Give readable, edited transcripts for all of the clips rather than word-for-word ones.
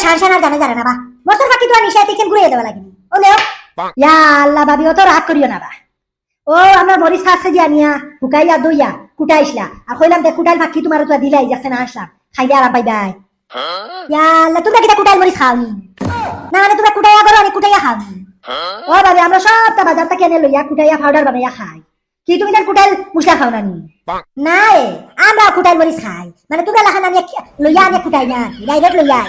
শান শান আর জানা জানে না বা মোটর ফাঁকি তো নিশায় থেকে ঘুরে দেওয়া লাগেনি ও লেও ইয়া আল্লাহ ভাবি অত রাগ করিও না বা ও আমরা মরিচ খাসে দিয়া নিয়া হুকাইয়া দইয়া কুটাইছিলা আর কইলাম দে কুটাইল ফাঁকি তোমার তো দিলাই যাচ্ছে না আসলাম খাইয়া আরাম পাইবাই ইয়া আল্লাহ তোমরা কিটা কুটাইল মরিচ খাওনি না মানে তোমরা কুটাইয়া করো আমি কুটাইয়া খাওনি ও ভাবি আমরা সবটা বাজার থেকে এনে লইয়া কুটাইয়া পাউডার বানাইয়া খাই কি তুমি তার কুটাইল মুসলা খাও না নি না আমরা কুটাইল মরিচ খাই মানে তোমরা লাখান আমি লইয়া আনে কুটাই না ডাইরেক্ট লইয়া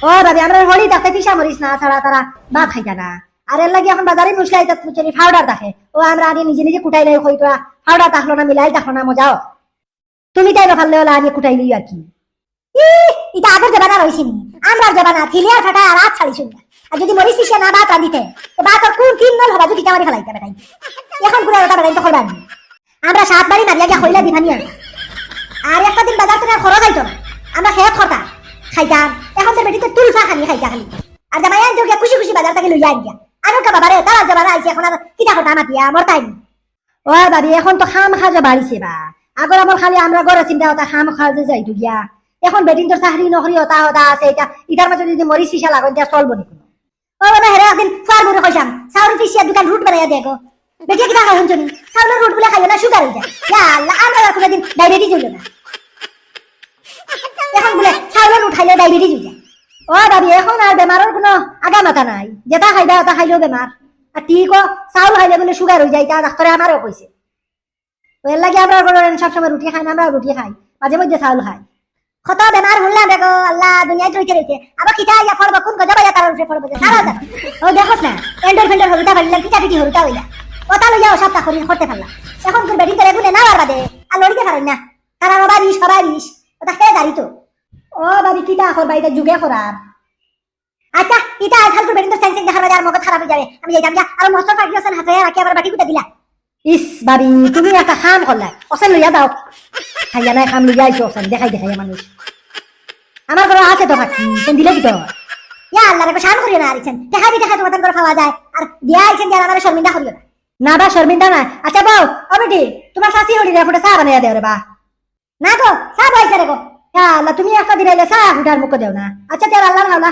ও ভাবি আমরা হলি দেখতে পিসা মরিচ না ছাড়া তারা ভাত খাইতা না আর এর লাগি এখন বাজারে মুসলা এটা চুরি পাউডার দেখে ও আমরা আনি নিজে নিজে কুটাই নাই কই তোরা পাউডার তাহলো না মিলাই তাহলো না মজাও তুমি তাই না ভালো হলো আনি কুটাই লই আর কি এটা আগের জবানা রইছিনি আমরা জবানা থিলিয়ার ফাটা আর রাত ছাড়িছ না আর যদি মরিচ পিসে না ভাত রাঁধিতে তো ভাত আর কোন তিন নল হবা যদি টামারি ফেলাইতে বেটাই এখন কোন ওটা বেটাই তো করবানি আমরা সাত বাড়ি মারিয়া গিয়া হইলা দিভানি আর একটা দিন বাজার থেকে খরচ আইতো না আমরা খেয়ে খরতা খাইতাম এখন যে বেটিতে তুলফা খানি খাইতা খালি আর জামাইয়ান যোগে খুশি খুশি বাজার থেকে লইয়া আইয়া আরো কা বাবারে তারা জবানা আইছে এখন আর কিটা কথা মাতিয়া মরতাই ও বাবি এখন তো খাম খাজা বাড়িছে বা আগর আমার খালি আমরা ঘরে চিন্তা হতা খাম খাজা যাইতো গিয়া এখন বেটিন তোর চাকরি নকরি হতা হতা আছে এটা ইটার মাঝে যদি মরিচ পিসা লাগাই দিয়া চলবো নি কোনো ও বাবা হেরে একদিন ফার মুরে কইসাম চাউল পিসিয়া দোকান রুট বানাইয়া দেখো বেটিয়া কিটা খাই শুনছনি চাউলের রুট গুলা খাইও না সুগার হয়ে যায় ইয়া আল্লাহ আমরা কোনদিন ডায়াবেটিস হইল না এখন বলে চাউলের রুট খাইলে ডায়াবেটিস হয়ে যায় ও দাবি এখন আর বেমারের কোনো আগা মাথা নাই যেটা খাইবা ওটা খাইলেও বেমার আর ঠিক চাউল খাইলে বলে সুগার হয়ে যায় তা ডাক্তারে আমারও কইছে এর লাগে আমরা সবসময় রুটি খাই না আমরা রুটি খাই মাঝে মধ্যে চাউল খাই কত বেমার শুনলাম দেখো আল্লাহ দুনিয়ায় রইতে রইতে আবার কিটা ইয়া ফলব কোন গজা বাইয়া তার উপরে ফলব সারা দাও ও দেখোস না এন্ডর ফেন্ডর হলুটা ফাইলাম কিটা কিটি হলুটা হইলা ওটা লইয়া সব তা করতে পারলাম এখন তোর বেডিং করে গুনে না আর বাদে আর লড়িতে পারেন না তারা বাড়িস সবারিস ওটা খেয়ে দাঁড়ি তো ও বাবি কিটা কর বাইটা যুগে খরাব আচ্ছা ইটা আজকাল তোর বেডিং তো সেন্সিং দেখা যায় আর মগজ খারাপ হয়ে যাবে আমি যাইতাম যা আর মস্ত ফাঁকি আছে হাতে রাখি আবার বাটি কুটা দিলা ইস বাবি তুমি একটা খাম করলা অসেন লইয়া দাও খাইয়া নাই খাম লইয়া আইছো অসেন দেখাই দেখাই মানুষ আমার ঘরে আছে তো ফাঁকি সেন দিলে কি তো ইয়া আল্লাহ রে শান করিও না আরিছেন দেখা তোমাদের করে খাওয়া যায় আর দিয়া আইছেন যারা আমার শর্মিন্দা করিও না না বা শর্মিন্দা না আচ্ছা বাও ও বেটি তোমার শাশি হলি রে ফটো চা বানাইয়া দেও রে বা না গো চা বইছে রে গো ইয়া আল্লাহ তুমি একটা দিন আইলে চা হুডার মুখ দেও না আচ্ছা তেল আল্লাহ হাওলা